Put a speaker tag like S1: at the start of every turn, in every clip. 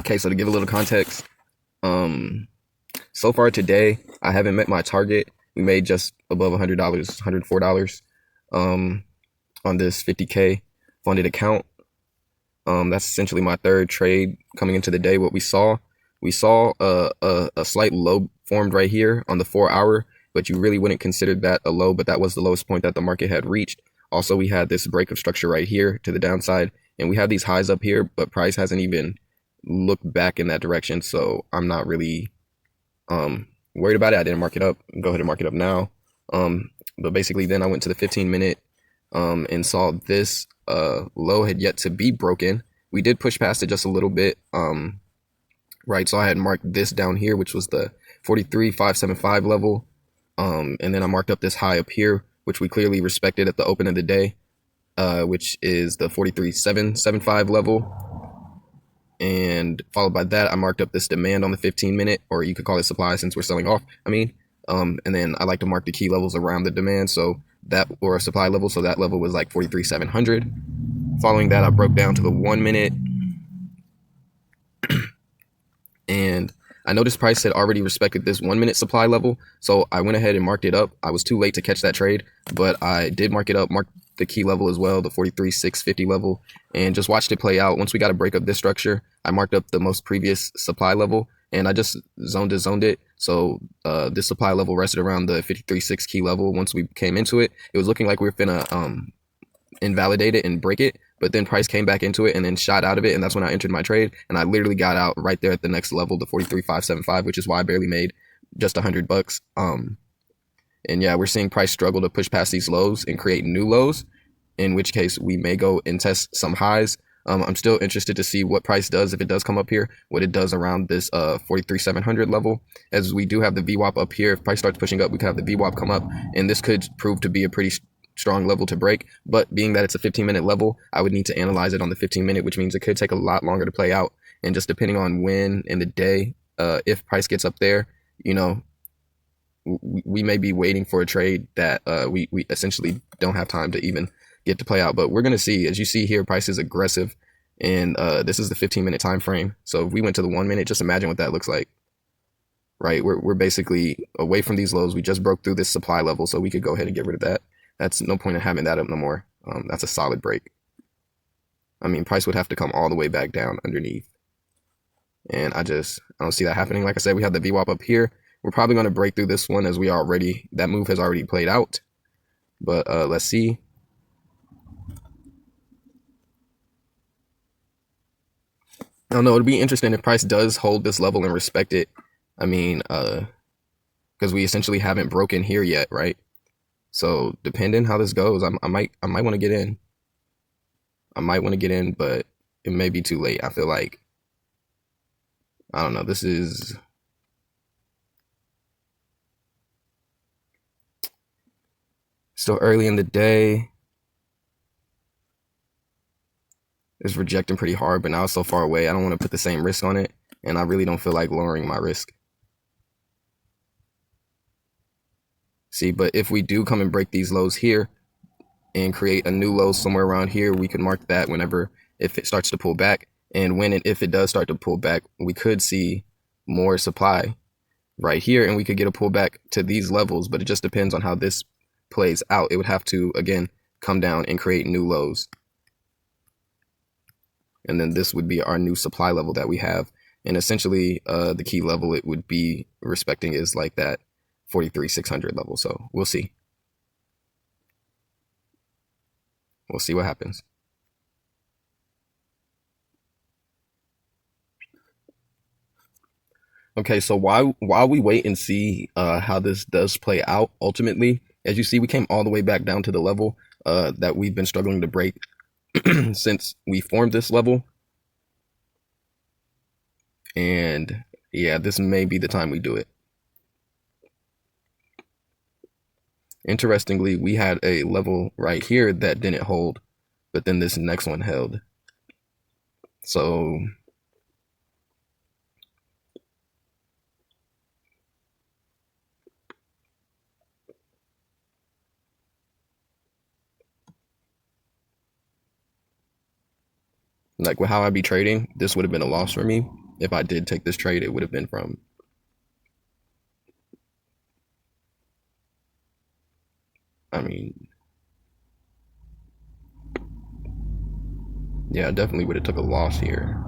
S1: Okay, so to give a little context, um, so far today I haven't met my target. We made just above $100, $104, um, on this 50K funded account. That's essentially my third trade coming into the day. What we saw a slight low formed right here on the 4 hour, but you really wouldn't consider that a low, but that was the lowest point that the market had reached. Also, we had this break of structure right here to the downside, and we have these highs up here, but price hasn't even looked back in that direction. So I'm not really worried about it. I didn't mark it up. Go ahead and mark it up now. But basically then I went to the 15 minute and saw this low had yet to be broken. We did push past it just a little bit. Right, so I had marked this down here, which was the 43,575 level. And then I marked up this high up here, which we clearly respected at the open of the day, which is the 43,775 level. And followed by that, I marked up this demand on the 15 minute, or you could call it supply since we're selling off. And then I like to mark the key levels around the demand, so that, or a supply level, so that level was like 43,700. Following that, I broke down to the 1 minute, and I noticed price had already respected this 1 minute supply level, so I went ahead and marked it up. I was too late to catch that trade, but I did mark it up, marked the key level as well, the 43,650 level, and just watched it play out. Once we got a break of this structure, I marked up the most previous supply level, and I just zoned it. So this supply level rested around the 53.6 key level. Once we came into it, it was looking like we were finna invalidate it and break it, but then price came back into it and then shot out of it, and that's when I entered my trade, and I literally got out right there at the next level, the 43,575, which is why I barely made just $100. And yeah, we're seeing price struggle to push past these lows and create new lows, in which case we may go and test some highs. I'm still interested to see what price does if it does come up here, what it does around this 43,700 level, as we do have the VWAP up here. If price starts pushing up, we could have the VWAP come up, and this could prove to be a pretty strong level to break. But being that it's a 15-minute level, I would need to analyze it on the 15-minute, which means it could take a lot longer to play out. And just depending on when in the day, if price gets up there, you know, we may be waiting for a trade that we essentially don't have time to even get to play out. But we're going to see. As you see here, price is aggressive, and this is the 15-minute time frame. So if we went to the 1 minute, just imagine what that looks like. Right, we're basically away from these lows. We just broke through this supply level, so we could go ahead and get rid of that. That's no point in having that up no more. That's a solid break. I mean, price would have to come all the way back down underneath, and I don't see that happening. Like I said, we have the VWAP up here. We're probably going to break through this one, as that move has already played out. But let's see. I don't know. It'll be interesting if price does hold this level and respect it. I mean, because we essentially haven't broken here yet, right? So depending how this goes, I might want to get in. I might want to get in, but it may be too late. I feel like, I don't know. This is still early in the day. It's rejecting pretty hard, but now it's so far away. I don't want to put the same risk on it, and I really don't feel like lowering my risk. See, but if we do come and break these lows here and create a new low somewhere around here, we could mark that if it starts to pull back. And if it does start to pull back, we could see more supply right here, and we could get a pullback to these levels, but it just depends on how this plays out. It would have to, again, come down and create new lows. And then this would be our new supply level that we have. And essentially, the key level it would be respecting is like that 43,600 level. So we'll see. We'll see what happens. Okay, so while we wait and see how this does play out, ultimately, as you see, we came all the way back down to the level that we've been struggling to break since we formed this level. And yeah, this may be the time we do it. Interestingly, we had a level right here that didn't hold, but then this next one held. So like with how I be trading, this would have been a loss for me. if I did take this trade, it would have been from, I mean, yeah, I definitely would have took a loss here.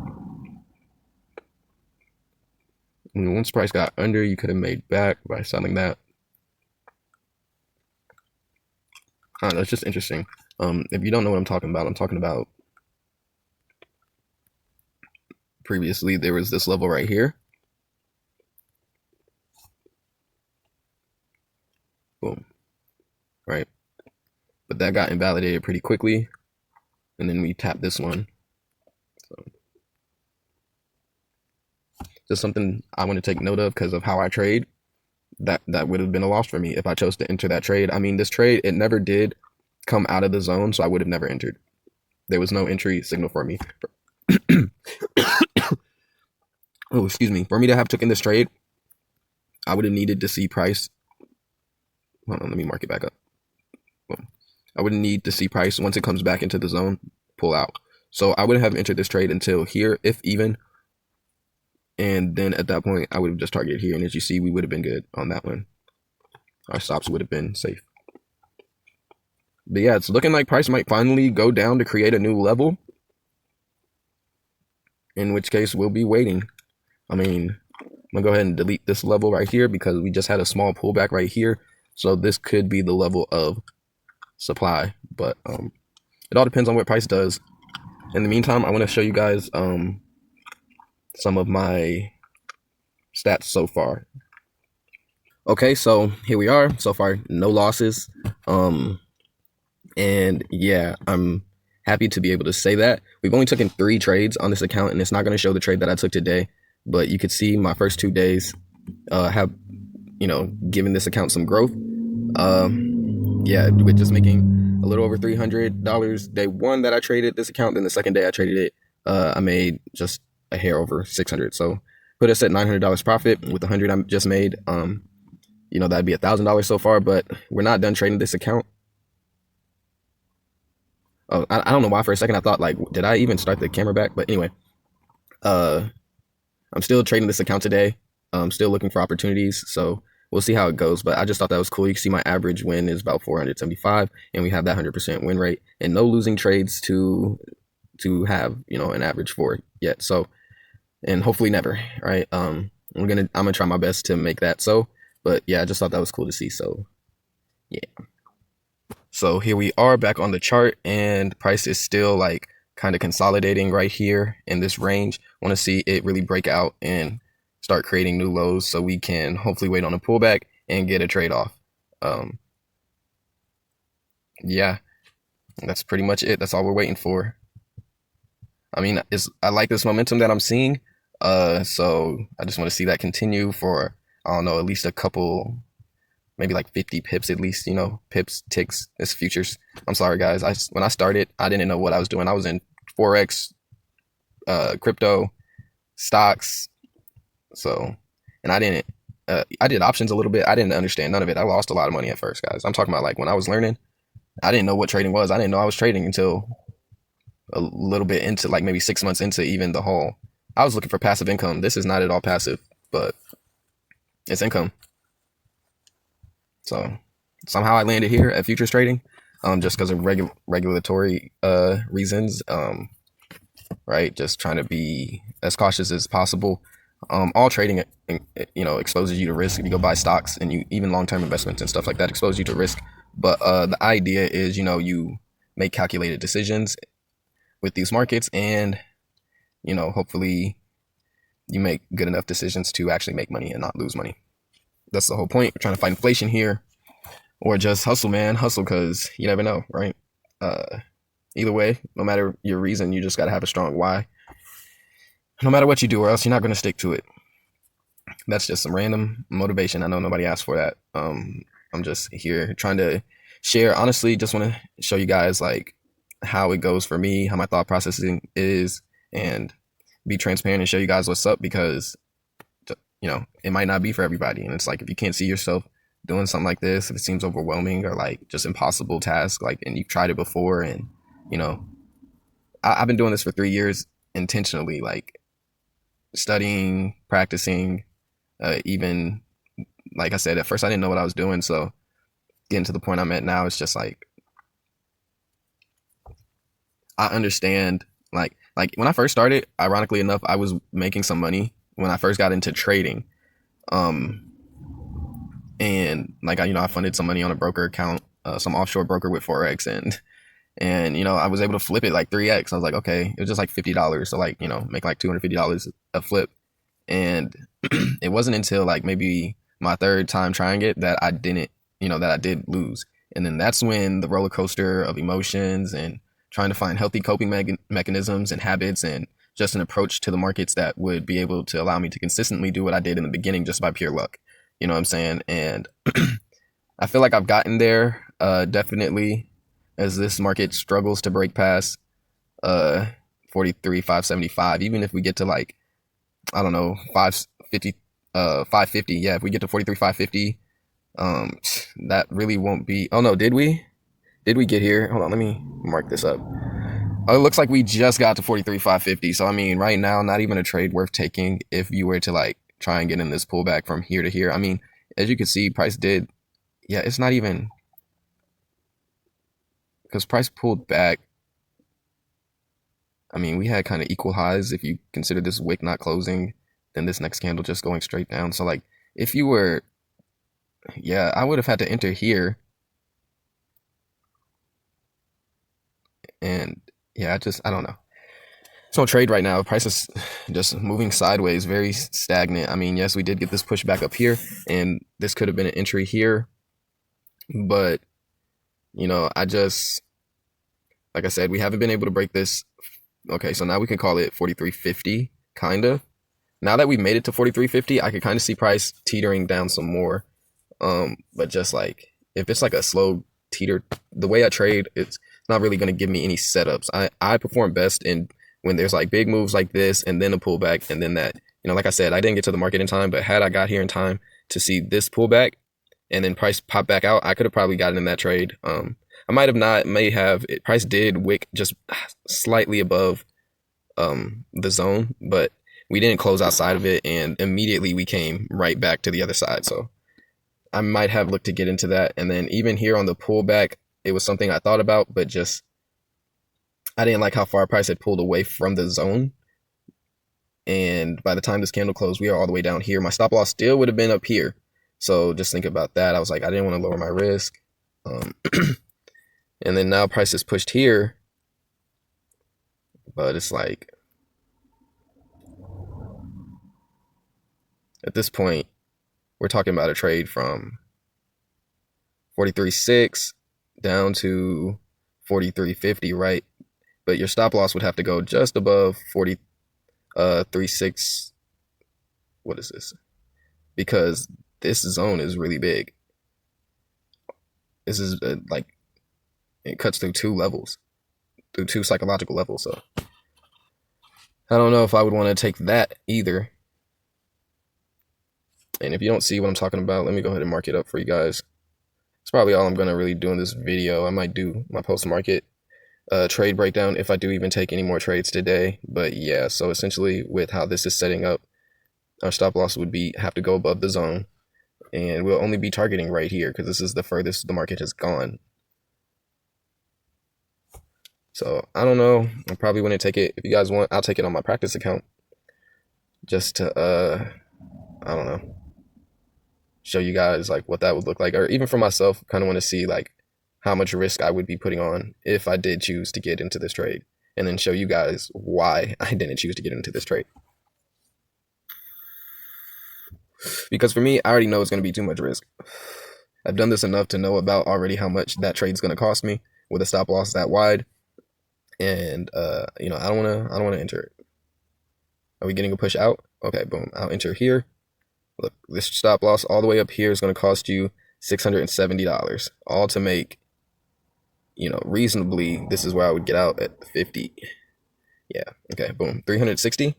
S1: I mean, once price got under, you could have made back by selling that. I don't know, it's just interesting. If you don't know what I'm talking about previously, there was this level right here. Boom. Right. But that got invalidated pretty quickly. And then we tapped this one. So just something I want to take note of because of how I trade. That would have been a loss for me if I chose to enter that trade. I mean, this trade, it never did come out of the zone, so I would have never entered. There was no entry signal for me. Oh, excuse me. For me to have taken this trade, I would have needed to see price. Hold on, let me mark it back up. Boom. I wouldn't need to see price once it comes back into the zone, pull out. So I wouldn't have entered this trade until here, if even. And then at that point, I would have just targeted here. And as you see, we would have been good on that one. Our stops would have been safe. But yeah, it's looking like price might finally go down to create a new level. In which case, we'll be waiting. I mean, I'm going to go ahead and delete this level right here because we just had a small pullback right here. So this could be the level of supply. But it all depends on what price does. In the meantime, I want to show you guys some of my stats so far. Okay, so here we are. So far, no losses. And yeah, I'm happy to be able to say that. We've only taken 3 trades on this account, and it's not going to show the trade that I took today. But you could see my first 2 days have, given this account some growth. Yeah, with just making a little over $300 day 1 that I traded this account. Then the second day I traded it, I made just a hair over 600. So put us at $900 profit with the 100 I just made. That'd be $1,000 so far. But we're not done trading this account. Oh, I don't know why for a second I thought, like, did I even start the camera back? But anyway, I'm still trading this account today. I'm still looking for opportunities, so we'll see how it goes. But I just thought that was cool. You can see my average win is about 475, and we have that 100% win rate, and no losing trades to have an average for yet. So, and hopefully never. Right? I'm gonna try my best to make that so. But yeah, I just thought that was cool to see. So yeah. So here we are back on the chart, and price is still like kind of consolidating right here in this range. Want to see it really break out and start creating new lows so we can hopefully wait on a pullback and get a trade off. Yeah, that's pretty much it. That's all we're waiting for. I mean, I like this momentum that I'm seeing. So I just want to see that continue for, I don't know, at least a couple, maybe like 50 pips at least, pips, ticks, it's futures. I'm sorry, guys. When I started, I didn't know what I was doing. I was in Forex, crypto, stocks. So, and I did options a little bit. I didn't understand none of it. I lost a lot of money at first, guys. I'm talking about like when I was learning, I didn't know what trading was. I didn't know I was trading until a little bit into, like, maybe 6 months into even the whole. I was looking for passive income. This is not at all passive, but it's income. So somehow I landed here at futures trading, just because of regulatory reasons, right? Just trying to be as cautious as possible. All trading, exposes you to risk. If you go buy stocks and you even long-term investments and stuff like that, expose you to risk. But the idea is, you make calculated decisions with these markets, and hopefully you make good enough decisions to actually make money and not lose money. That's the whole point. We're trying to fight inflation here, or just hustle, man. Hustle, because you never know, right? Either way, no matter your reason, you just got to have a strong why. No matter what you do, or else you're not going to stick to it. That's just some random motivation. I know nobody asked for that. I'm just here trying to share. Honestly, just want to show you guys like how it goes for me, how my thought processing is, and be transparent and show you guys what's up, because it might not be for everybody. And it's like, if you can't see yourself doing something like this, if it seems overwhelming or like just impossible task, like, and you've tried it before, and I've been doing this for 3 years intentionally, like studying, practicing, even like I said, at first I didn't know what I was doing. So getting to the point I'm at now, it's just like I understand. Like when I first started, ironically enough, I was making some money when I first got into trading. Um, and like I funded some money on a broker account, some offshore broker with forex, and I was able to flip it like 3x. I was like, okay, it was just like $50, so like make like $250 a flip. And it wasn't until like maybe my third time trying it that I didn't, that I did lose. And then that's when the roller coaster of emotions and trying to find healthy coping mechanisms and habits and just an approach to the markets that would be able to allow me to consistently do what I did in the beginning just by pure luck. You know what I'm saying? And I feel like I've gotten there, definitely, as this market struggles to break past uh 43,575. Even if we get to like, I don't know, 550, 550. Yeah, if we get to 43,550, that really won't be. Oh no, did we? Did we get here? Hold on, let me mark this up. Oh, it looks like we just got to 43,550. So I mean, right now, not even a trade worth taking if you were to like try and get in this pullback from here to here. I mean, as you can see, price did. Yeah, it's not even because price pulled back. I mean, we had kind of equal highs if you consider this wick not closing, then this next candle just going straight down. So like, if you were, yeah, I would have had to enter here. And yeah, I don't know. So trade right now, price is just moving sideways, very stagnant. I mean, yes, we did get this push back up here, and this could have been an entry here. But, I just, like I said, we haven't been able to break this. Okay, so now we can call it 43.50, kind of. Now that we've made it to 43.50, I could kind of see price teetering down some more. But just like, if it's like a slow teeter, the way I trade, it's not really going to give me any setups. I perform best when there's like big moves like this and then a pullback and then that, like I said, I didn't get to the market in time, but had I got here in time to see this pullback and then price pop back out, I could have probably gotten in that trade. I might have not, may have. Price did wick just slightly above the zone, but we didn't close outside of it, and immediately we came right back to the other side. So I might have looked to get into that. And then even here on the pullback, it was something I thought about, but just I didn't like how far price had pulled away from the zone. And by the time this candle closed, we are all the way down here. My stop loss still would have been up here. So just think about that. I was like, I didn't want to lower my risk. And then now price is pushed here. But it's like, at this point, we're talking about a trade from 43.6 down to 43.50, right? But your stop loss would have to go just above 43.6. What is this? Because this zone is really big. This is like, it cuts through two levels, through two psychological levels. So I don't know if I would want to take that either. And if you don't see what I'm talking about, let me go ahead and mark it up for you guys. It's probably all I'm going to really do in this video. I might do my post-market trade breakdown if I do even take any more trades today. But yeah, so essentially with how this is setting up, our stop loss would have to go above the zone. And we'll only be targeting right here because this is the furthest the market has gone. So I don't know. I probably wouldn't take it. If you guys want, I'll take it on my practice account just to, I don't know, show you guys like what that would look like. Or even for myself, kind of want to see like how much risk I would be putting on if I did choose to get into this trade, and then show you guys why I didn't choose to get into this trade. Because for me, I already know it's going to be too much risk. I've done this enough to know about already how much that trade's going to cost me with a stop loss that wide. And I don't want to enter it. Are we getting a push out? Okay, boom. I'll enter here. Look, this stop loss all the way up here is going to cost you $670, all to make, reasonably, this is where I would get out at 50. Yeah, okay, boom. 360.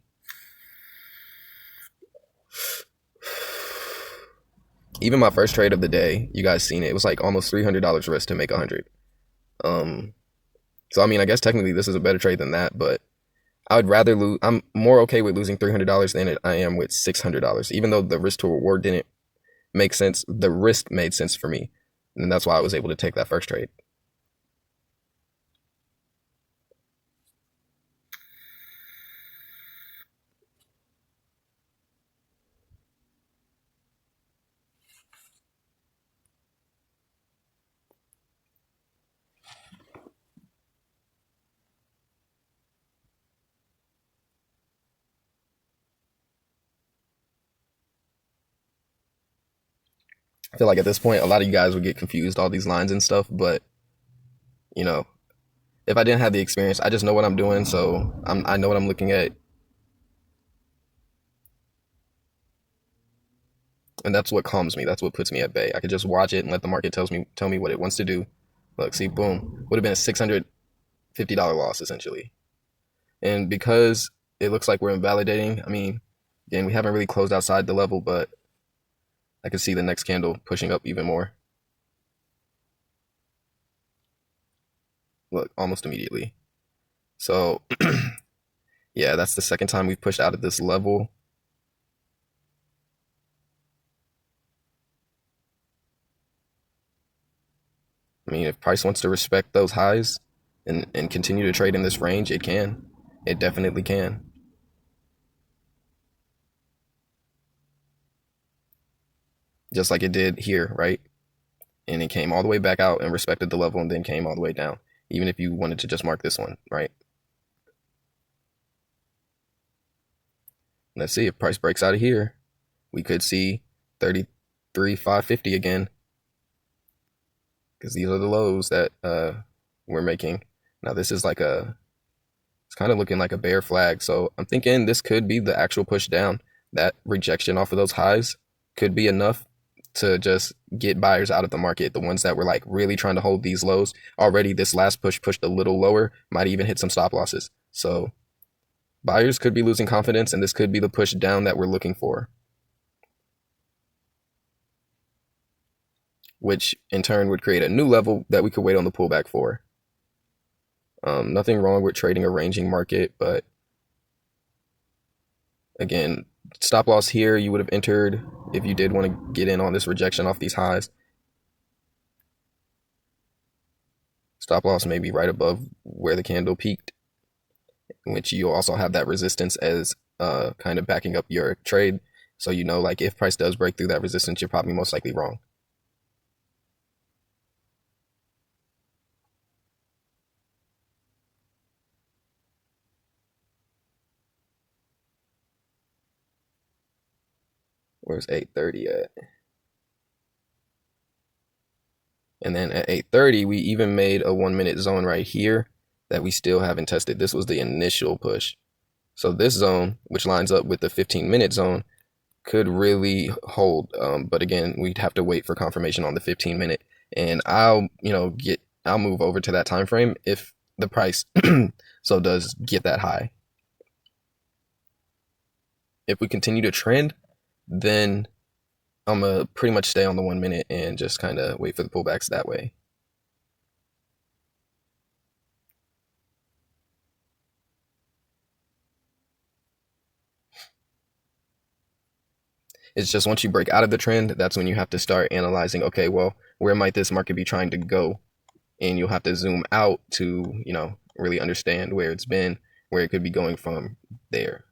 S1: Even my first trade of the day, you guys seen it. It was like almost $300 risk to make 100. So I mean, I guess technically this is a better trade than that, but I would rather lose. I'm more okay with losing $300 than I am with $600. Even though the risk to reward didn't make sense, the risk made sense for me, and that's why I was able to take that first trade. I feel like at this point, a lot of you guys would get confused all these lines and stuff, but you know, if I didn't have the experience, I just know what I'm doing, so I know what I'm looking at, and that's what calms me. That's what puts me at bay. I could just watch it and let the market tell me what it wants to do. Look, see, boom, would have been a $650 loss essentially, and because it looks like we're invalidating. I mean, again, we haven't really closed outside the level, but I can see the next candle pushing up even more. Look, almost immediately. So, yeah, that's the second time we've pushed out of this level. I mean, if price wants to respect those highs and continue to trade in this range, it can. It definitely can. Just like it did here, right? And it came all the way back out and respected the level and then came all the way down, even if you wanted to just mark this one, right? Let's see if price breaks out of here. We could see 33,550 again, because these are the lows that we're making. Now this is like it's kind of looking like a bear flag. So I'm thinking this could be the actual push down. That rejection off of those highs could be enough to just get buyers out of the market. The ones that were like really trying to hold these lows already. This last push pushed a little lower, might even hit some stop losses. So buyers could be losing confidence, and this could be the push down that we're looking for, which in turn would create a new level that we could wait on the pullback for. Nothing wrong with trading a ranging market, but again, stop loss here you would have entered if you did want to get in on this rejection off these highs. Stop loss may be right above where the candle peaked, in which you'll also have that resistance as kind of backing up your trade. So you know, like if price does break through that resistance, you're probably most likely wrong. Where's 830 at? And then at 830, we even made a 1 minute zone right here that we still haven't tested. This was the initial push. So this zone, which lines up with the 15-minute zone, could really hold. But again, we'd have to wait for confirmation on the 15-minute. And I'll move over to that time frame if the price so does get that high. If we continue to trend, then I'm gonna pretty much stay on the 1 minute and just kind of wait for the pullbacks that way. It's just once you break out of the trend, that's when you have to start analyzing, okay, well, where might this market be trying to go? And you'll have to zoom out to, really understand where it's been, where it could be going from there.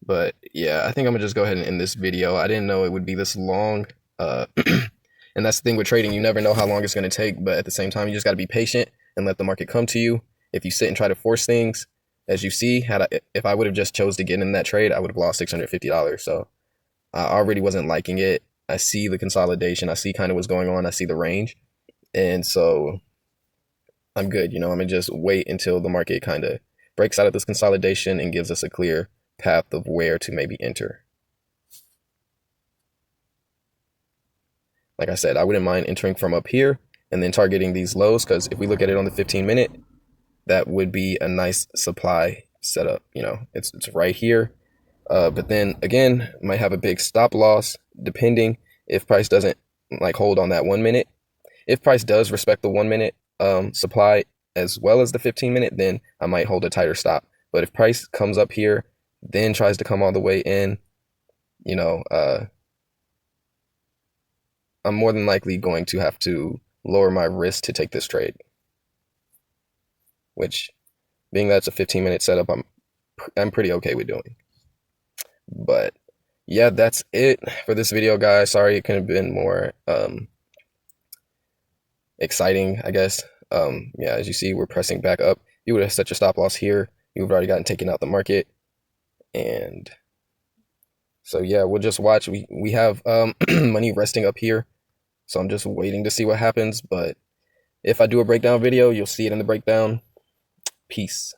S1: But yeah, I think I'm gonna just go ahead and end this video. I didn't know it would be this long. And that's the thing with trading, you never know how long it's gonna take, but at the same time, you just gotta be patient and let the market come to you. If you sit and try to force things, as you see, if I would have just chose to get in that trade, I would have lost $650. So I already wasn't liking it. I see the consolidation. I see kind of what's going on. I see the range. And so I'm good. I'm going to just wait until the market kind of breaks out of this consolidation and gives us a clear path of where to maybe enter. Like I said, I wouldn't mind entering from up here and then targeting these lows, because if we look at it on the 15-minute, that would be a nice supply setup. It's right here. But then again, might have a big stop loss depending if price doesn't hold on that 1 minute. If price does respect the 1 minute supply, as well as the 15-minute, then I might hold a tighter stop. But if price comes up here, then tries to come all the way in, you know, I'm more than likely going to have to lower my risk to take this trade, which, being that it's a 15-minute setup, I'm pretty okay with doing. But yeah, that's it for this video, guys. Sorry it couldn't have been more exciting, I guess. Yeah, as you see, we're pressing back up. You would have set your stop loss here. You would have already gotten taken out the market. And so yeah, we'll just watch. We have money resting up here. So I'm just waiting to see what happens. But if I do a breakdown video, you'll see it in the breakdown. Peace.